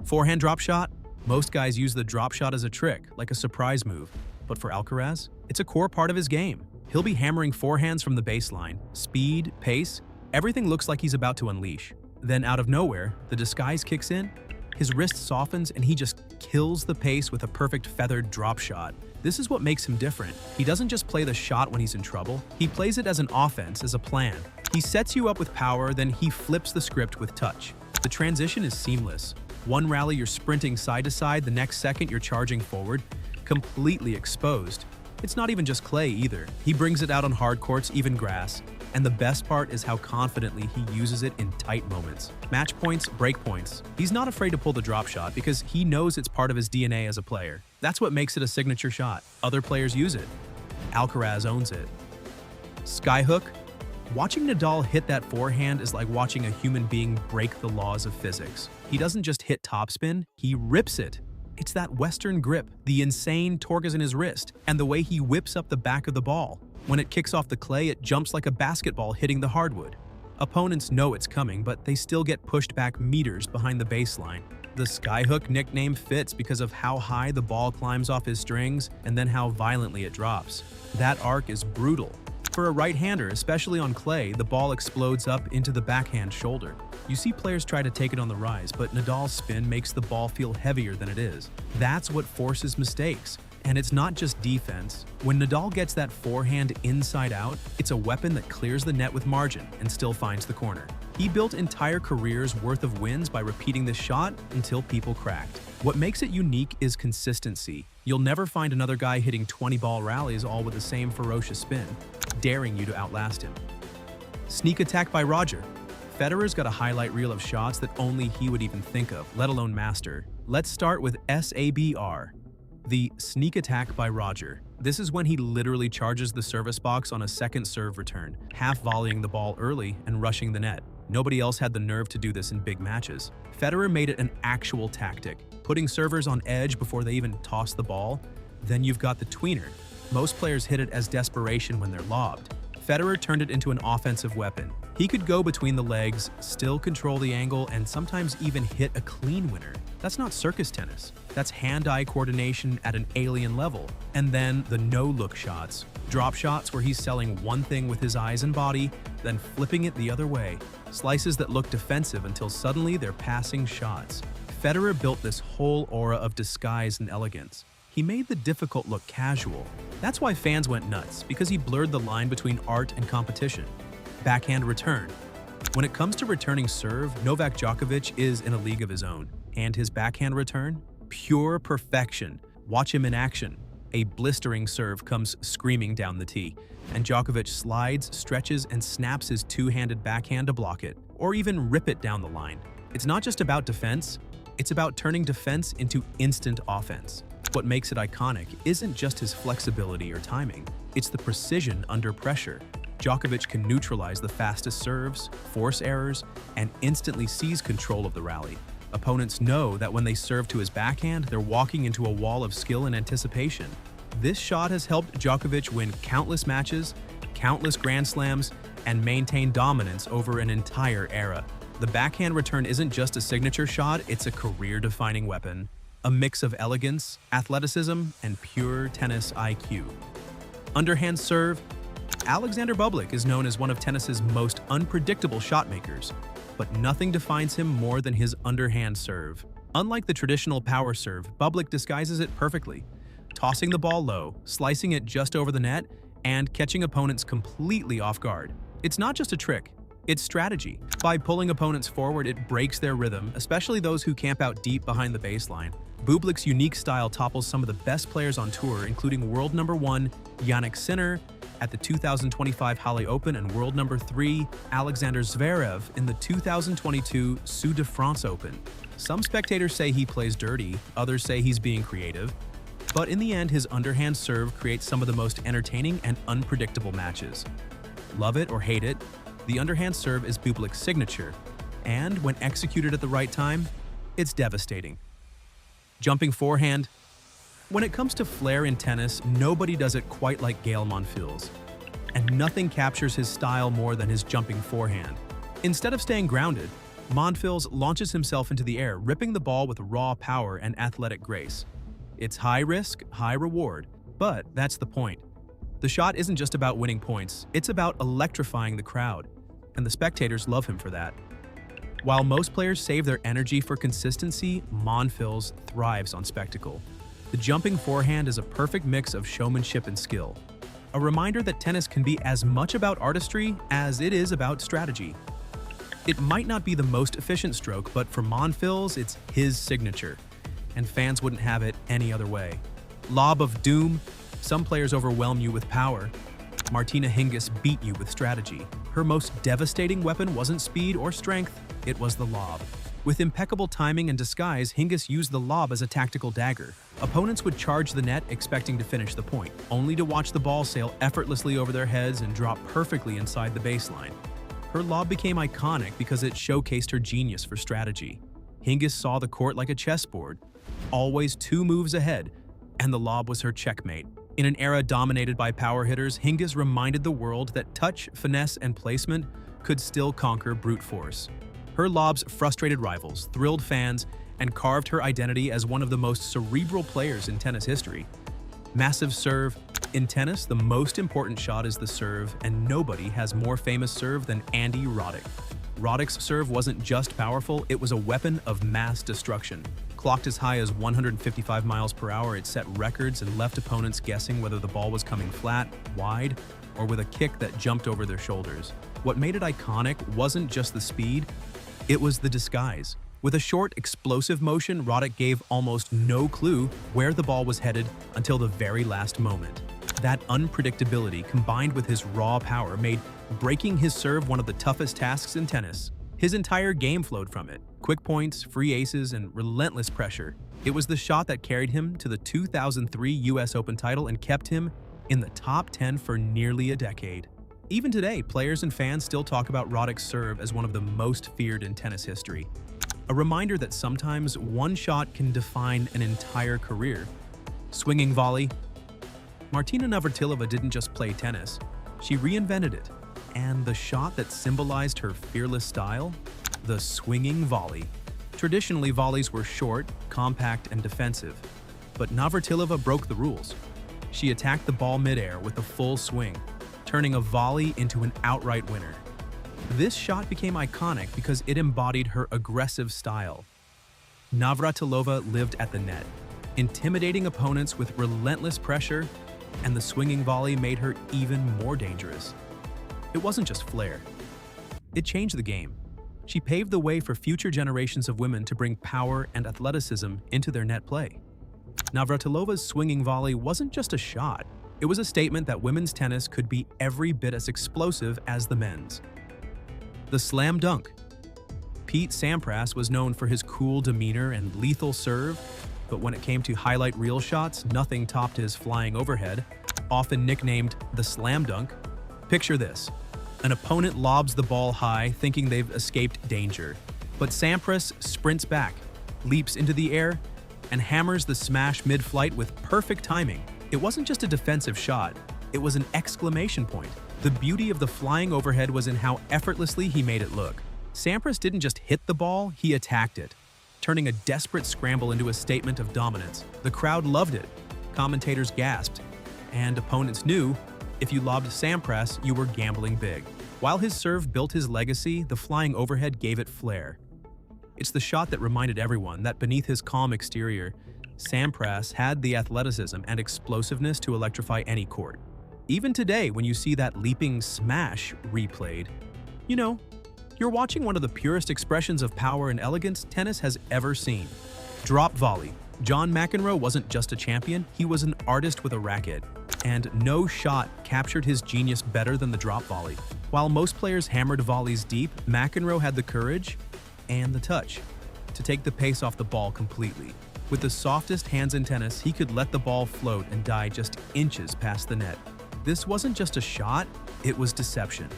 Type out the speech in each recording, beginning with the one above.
Forehand drop shot? Most guys use the drop shot as a trick, like a surprise move. But for Alcaraz, it's a core part of his game. He'll be hammering forehands from the baseline. Speed, pace, everything looks like he's about to unleash. Then out of nowhere, the disguise kicks in, his wrist softens, and he just kills the pace with a perfect feathered drop shot. This is what makes him different. He doesn't just play the shot when he's in trouble, he plays it as an offense, as a plan. He sets you up with power, then he flips the script with touch. The transition is seamless. One rally you're sprinting side to side, the next second you're charging forward, completely exposed. It's not even just clay either. He brings it out on hard courts, even grass. And the best part is how confidently he uses it in tight moments. Match points, break points. He's not afraid to pull the drop shot because he knows it's part of his DNA as a player. That's what makes it a signature shot. Other players use it. Alcaraz owns it. Skyhook? Watching Nadal hit that forehand is like watching a human being break the laws of physics. He doesn't just hit topspin, he rips it. It's that Western grip, the insane torque in his wrist, and the way he whips up the back of the ball. When it kicks off the clay, it jumps like a basketball hitting the hardwood. Opponents know it's coming, but they still get pushed back meters behind the baseline. The skyhook nickname fits because of how high the ball climbs off his strings and then how violently it drops. That arc is brutal. For a right-hander, especially on clay, the ball explodes up into the backhand shoulder. You see players try to take it on the rise, but Nadal's spin makes the ball feel heavier than it is. That's what forces mistakes. And it's not just defense. When Nadal gets that forehand inside out, it's a weapon that clears the net with margin and still finds the corner. He built entire careers worth of wins by repeating this shot until people cracked. What makes it unique is consistency. You'll never find another guy hitting 20-ball rallies all with the same ferocious spin, daring you to outlast him. Sneak attack by Roger. Federer's got a highlight reel of shots that only he would even think of, let alone master. Let's start with SABR. The sneak attack by Roger. This is when he literally charges the service box on a second serve return, half volleying the ball early and rushing the net. Nobody else had the nerve to do this in big matches. Federer made it an actual tactic, putting servers on edge before they even toss the ball. Then you've got the tweener. Most players hit it as desperation when they're lobbed. Federer turned it into an offensive weapon. He could go between the legs, still control the angle, and sometimes even hit a clean winner. That's not circus tennis. That's hand-eye coordination at an alien level. And then the no-look shots. Drop shots where he's selling one thing with his eyes and body, then flipping it the other way. Slices that look defensive until suddenly they're passing shots. Federer built this whole aura of disguise and elegance. He made the difficult look casual. That's why fans went nuts, because he blurred the line between art and competition. Backhand return. When it comes to returning serve, Novak Djokovic is in a league of his own. And his backhand return? Pure perfection. Watch him in action. A blistering serve comes screaming down the tee, and Djokovic slides, stretches, and snaps his two-handed backhand to block it, or even rip it down the line. It's not just about defense, it's about turning defense into instant offense. What makes it iconic isn't just his flexibility or timing, it's the precision under pressure. Djokovic can neutralize the fastest serves, force errors, and instantly seize control of the rally. Opponents know that when they serve to his backhand, they're walking into a wall of skill and anticipation. This shot has helped Djokovic win countless matches, countless Grand Slams, and maintain dominance over an entire era. The backhand return isn't just a signature shot, it's a career-defining weapon. A mix of elegance, athleticism, and pure tennis IQ. Underhand serve. Alexander Bublik is known as one of tennis's most unpredictable shot makers, but nothing defines him more than his underhand serve. Unlike the traditional power serve, Bublik disguises it perfectly, tossing the ball low, slicing it just over the net, and catching opponents completely off guard. It's not just a trick, it's strategy. By pulling opponents forward, it breaks their rhythm, especially those who camp out deep behind the baseline. Bublik's unique style topples some of the best players on tour, including world number 1 Jannik Sinner at the 2025 Halle Open and world number 3 Alexander Zverev in the 2022 Sud de France Open. Some spectators say he plays dirty, others say he's being creative, but in the end, his underhand serve creates some of the most entertaining and unpredictable matches. Love it or hate it, the underhand serve is Bublik's signature, and when executed at the right time, it's devastating. Jumping forehand. When it comes to flair in tennis, nobody does it quite like Gael Monfils, and nothing captures his style more than his jumping forehand. Instead of staying grounded, Monfils launches himself into the air, ripping the ball with raw power and athletic grace. It's high risk, high reward, but that's the point. The shot isn't just about winning points, it's about electrifying the crowd, and the spectators love him for that. While most players save their energy for consistency, Monfils thrives on spectacle. The jumping forehand is a perfect mix of showmanship and skill. A reminder that tennis can be as much about artistry as it is about strategy. It might not be the most efficient stroke, but for Monfils, it's his signature, and fans wouldn't have it any other way. Lob of doom. Some players overwhelm you with power. Martina Hingis beat you with strategy. Her most devastating weapon wasn't speed or strength, it was the lob. With impeccable timing and disguise, Hingis used the lob as a tactical dagger. Opponents would charge the net expecting to finish the point, only to watch the ball sail effortlessly over their heads and drop perfectly inside the baseline. Her lob became iconic because it showcased her genius for strategy. Hingis saw the court like a chessboard, always 2 moves ahead, and the lob was her checkmate. In an era dominated by power hitters, Hingis reminded the world that touch, finesse, and placement could still conquer brute force. Her lobs frustrated rivals, thrilled fans, and carved her identity as one of the most cerebral players in tennis history. Massive serve. In tennis, the most important shot is the serve, and nobody has more famous serve than Andy Roddick. Roddick's serve wasn't just powerful, it was a weapon of mass destruction. Clocked as high as 155 miles per hour, it set records and left opponents guessing whether the ball was coming flat, wide, or with a kick that jumped over their shoulders. What made it iconic wasn't just the speed, it was the disguise. With a short, explosive motion, Roddick gave almost no clue where the ball was headed until the very last moment. That unpredictability, combined with his raw power, made breaking his serve one of the toughest tasks in tennis. His entire game flowed from it. Quick points, free aces, and relentless pressure. It was the shot that carried him to the 2003 US Open title and kept him in the top 10 for nearly a decade. Even today, players and fans still talk about Roddick's serve as one of the most feared in tennis history. A reminder that sometimes one shot can define an entire career. Swinging volley. Martina Navratilova didn't just play tennis, she reinvented it. And the shot that symbolized her fearless style? The swinging volley. Traditionally, volleys were short, compact, and defensive. But Navratilova broke the rules. She attacked the ball midair with a full swing, turning a volley into an outright winner. This shot became iconic because it embodied her aggressive style. Navratilova lived at the net, intimidating opponents with relentless pressure, and the swinging volley made her even more dangerous. It wasn't just flair. It changed the game. She paved the way for future generations of women to bring power and athleticism into their net play. Navratilova's swinging volley wasn't just a shot. It was a statement that women's tennis could be every bit as explosive as the men's. The slam dunk. Pete Sampras was known for his cool demeanor and lethal serve, but when it came to highlight reel shots, nothing topped his flying overhead, often nicknamed the slam dunk. Picture this. An opponent lobs the ball high, thinking they've escaped danger. But Sampras sprints back, leaps into the air, and hammers the smash mid-flight with perfect timing. It wasn't just a defensive shot, it was an exclamation point. The beauty of the flying overhead was in how effortlessly he made it look. Sampras didn't just hit the ball, he attacked it, turning a desperate scramble into a statement of dominance. The crowd loved it, commentators gasped, and opponents knew if you lobbed Sampras, you were gambling big. While his serve built his legacy, the flying overhead gave it flair. It's the shot that reminded everyone that beneath his calm exterior, Sampras had the athleticism and explosiveness to electrify any court. Even today, when you see that leaping smash replayed, you know, you're watching one of the purest expressions of power and elegance tennis has ever seen. Drop volley. John McEnroe wasn't just a champion, he was an artist with a racket. And no shot captured his genius better than the drop volley. While most players hammered volleys deep, McEnroe had the courage and the touch to take the pace off the ball completely. With the softest hands in tennis, he could let the ball float and die just inches past the net. This wasn't just a shot, it was deception.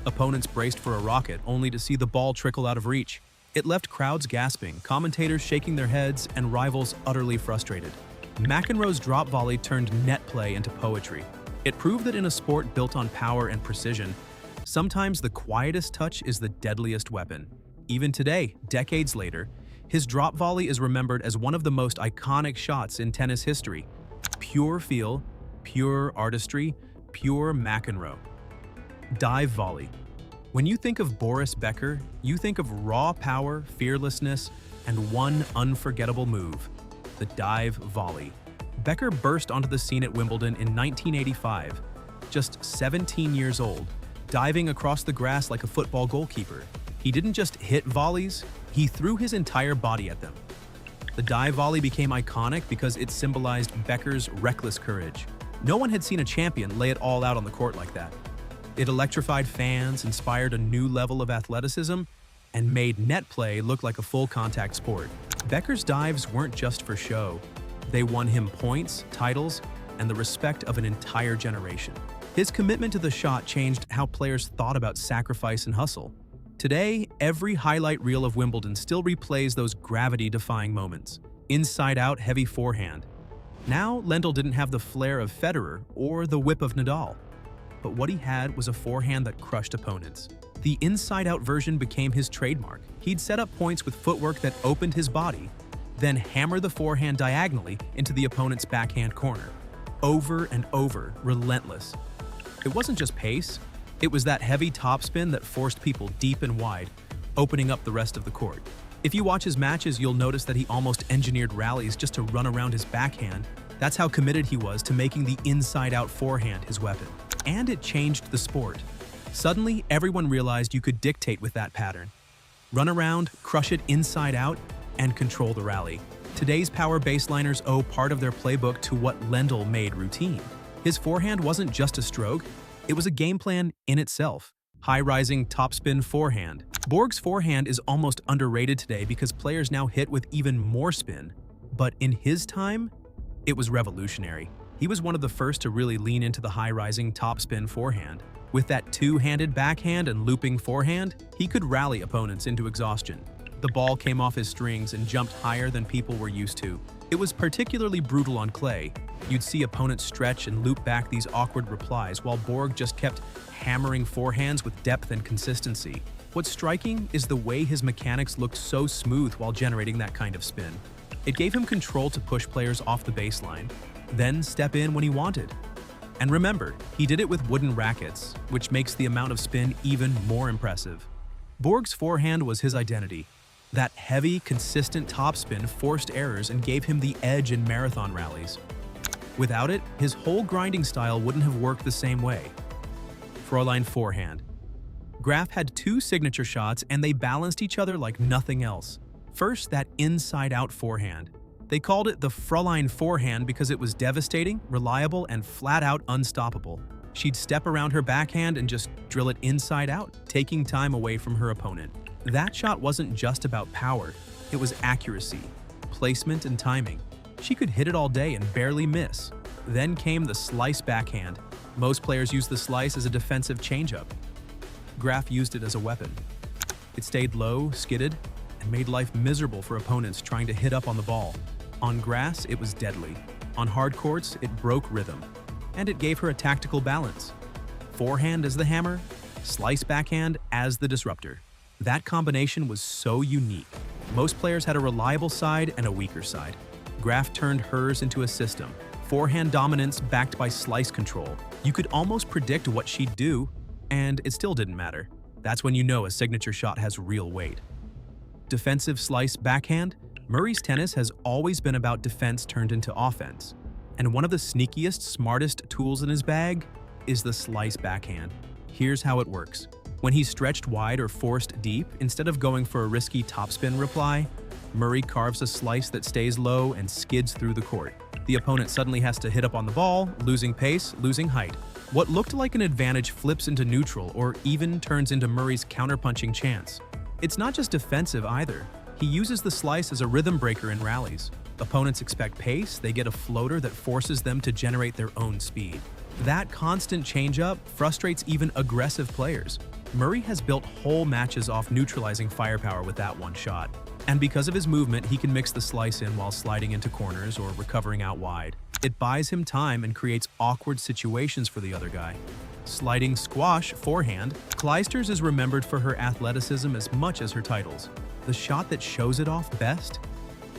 Opponents braced for a rocket, only to see the ball trickle out of reach. It left crowds gasping, commentators shaking their heads, and rivals utterly frustrated. McEnroe's drop volley turned net play into poetry. It proved that in a sport built on power and precision, sometimes the quietest touch is the deadliest weapon. Even today, decades later, his drop volley is remembered as one of the most iconic shots in tennis history. Pure feel, pure artistry, pure McEnroe. Dive volley. When you think of Boris Becker, you think of raw power, fearlessness, and one unforgettable move, the dive volley. Becker burst onto the scene at Wimbledon in 1985, just 17 years old, diving across the grass like a football goalkeeper. He didn't just hit volleys, he threw his entire body at them. The dive volley became iconic because it symbolized Becker's reckless courage. No one had seen a champion lay it all out on the court like that. It electrified fans, inspired a new level of athleticism, and made net play look like a full-contact sport. Becker's dives weren't just for show. They won him points, titles, and the respect of an entire generation. His commitment to the shot changed how players thought about sacrifice and hustle. Today, every highlight reel of Wimbledon still replays those gravity-defying moments. Inside-out heavy forehand. Now, Lendl didn't have the flair of Federer or the whip of Nadal. But what he had was a forehand that crushed opponents. The inside-out version became his trademark. He'd set up points with footwork that opened his body, then hammer the forehand diagonally into the opponent's backhand corner. Over and over, relentless. It wasn't just pace, it was that heavy topspin that forced people deep and wide, opening up the rest of the court. If you watch his matches, you'll notice that he almost engineered rallies just to run around his backhand. That's how committed he was to making the inside-out forehand his weapon. And it changed the sport. Suddenly, everyone realized you could dictate with that pattern. Run around, crush it inside out, and control the rally. Today's power baseliners owe part of their playbook to what Lendl made routine. His forehand wasn't just a stroke, it was a game plan in itself. High-rising topspin forehand. Borg's forehand is almost underrated today because players now hit with even more spin. But in his time, it was revolutionary. He was one of the first to really lean into the high-rising topspin forehand. With that two-handed backhand and looping forehand, he could rally opponents into exhaustion. The ball came off his strings and jumped higher than people were used to. It was particularly brutal on clay. You'd see opponents stretch and loop back these awkward replies while Borg just kept hammering forehands with depth and consistency. What's striking is the way his mechanics looked so smooth while generating that kind of spin. It gave him control to push players off the baseline, then step in when he wanted. And remember, he did it with wooden rackets, which makes the amount of spin even more impressive. Borg's forehand was his identity. That heavy, consistent topspin forced errors and gave him the edge in marathon rallies. Without it, his whole grinding style wouldn't have worked the same way. Fräulein forehand. Graf had two signature shots and they balanced each other like nothing else. First, that inside-out forehand. They called it the Fräulein forehand because it was devastating, reliable, and flat-out unstoppable. She'd step around her backhand and just drill it inside out, taking time away from her opponent. That shot wasn't just about power, it was accuracy, placement, and timing. She could hit it all day and barely miss. Then came the slice backhand. Most players use the slice as a defensive changeup. Graf used it as a weapon. It stayed low, skidded, and made life miserable for opponents trying to hit up on the ball. On grass, it was deadly. On hard courts, it broke rhythm. And it gave her a tactical balance. Forehand as the hammer, slice backhand as the disruptor. That combination was so unique. Most players had a reliable side and a weaker side. Graf turned hers into a system. Forehand dominance backed by slice control. You could almost predict what she'd do, and it still didn't matter. That's when you know a signature shot has real weight. Defensive slice backhand. Murray's tennis has always been about defense turned into offense. And one of the sneakiest, smartest tools in his bag is the slice backhand. Here's how it works. When he's stretched wide or forced deep, instead of going for a risky topspin reply, Murray carves a slice that stays low and skids through the court. The opponent suddenly has to hit up on the ball, losing pace, losing height. What looked like an advantage flips into neutral or even turns into Murray's counterpunching chance. It's not just defensive either. He uses the slice as a rhythm breaker in rallies. Opponents expect pace, they get a floater that forces them to generate their own speed. That constant changeup frustrates even aggressive players. Murray has built whole matches off neutralizing firepower with that one shot. And because of his movement, he can mix the slice in while sliding into corners or recovering out wide. It buys him time and creates awkward situations for the other guy. Sliding squash forehand, Clijsters is remembered for her athleticism as much as her titles. The shot that shows it off best?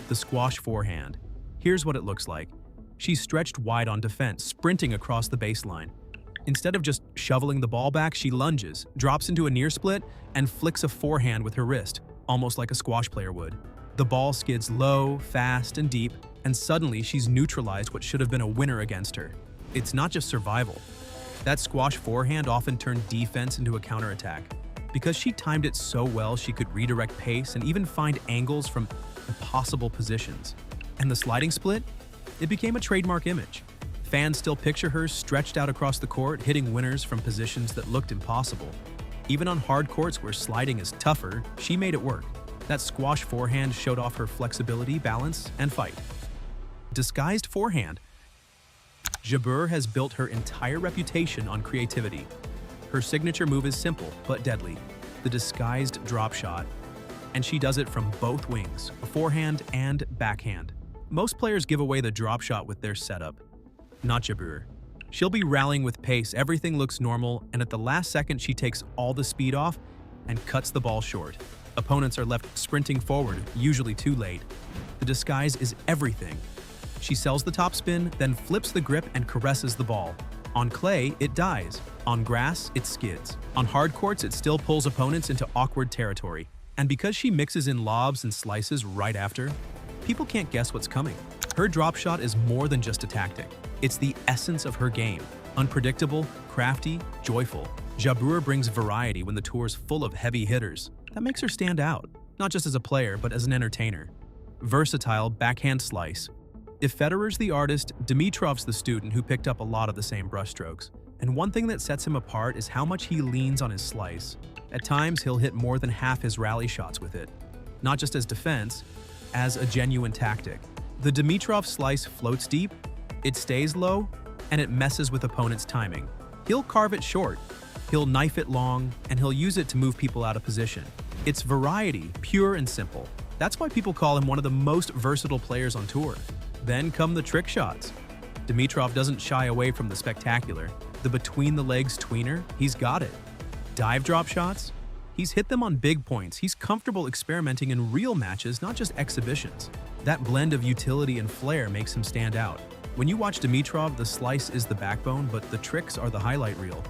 The squash forehand. Here's what it looks like. She's stretched wide on defense, sprinting across the baseline. Instead of just shoveling the ball back, she lunges, drops into a near split, and flicks a forehand with her wrist, almost like a squash player would. The ball skids low, fast, and deep, and suddenly she's neutralized what should have been a winner against her. It's not just survival. That squash forehand often turned defense into a counterattack. Because she timed it so well, she could redirect pace and even find angles from impossible positions. And the sliding split? It became a trademark image. Fans still picture her stretched out across the court, hitting winners from positions that looked impossible. Even on hard courts where sliding is tougher, she made it work. That squash forehand showed off her flexibility, balance, and fight. Disguised forehand. Jabeur has built her entire reputation on creativity. Her signature move is simple but deadly, the disguised drop shot. And she does it from both wings, forehand and backhand. Most players give away the drop shot with their setup. Not Jabeur. She'll be rallying with pace, everything looks normal, and at the last second she takes all the speed off and cuts the ball short. Opponents are left sprinting forward, usually too late. The disguise is everything. She sells the topspin, then flips the grip and caresses the ball. On clay, it dies. On grass, it skids. On hard courts, it still pulls opponents into awkward territory. And because she mixes in lobs and slices right after, people can't guess what's coming. Her drop shot is more than just a tactic. It's the essence of her game. Unpredictable, crafty, joyful. Jabeur brings variety when the tour's full of heavy hitters. That makes her stand out, not just as a player, but as an entertainer. Versatile backhand slice. If Federer's the artist, Dimitrov's the student who picked up a lot of the same brushstrokes. And one thing that sets him apart is how much he leans on his slice. At times, he'll hit more than half his rally shots with it. Not just as defense, as a genuine tactic. The Dimitrov slice floats deep, it stays low, and it messes with opponents' timing. He'll carve it short, he'll knife it long, and he'll use it to move people out of position. It's variety, pure and simple. That's why people call him one of the most versatile players on tour. Then come the trick shots. Dimitrov doesn't shy away from the spectacular. The between-the-legs tweener, he's got it. Dive drop shots? He's hit them on big points. He's comfortable experimenting in real matches, not just exhibitions. That blend of utility and flair makes him stand out. When you watch Dimitrov, the slice is the backbone, but the tricks are the highlight reel.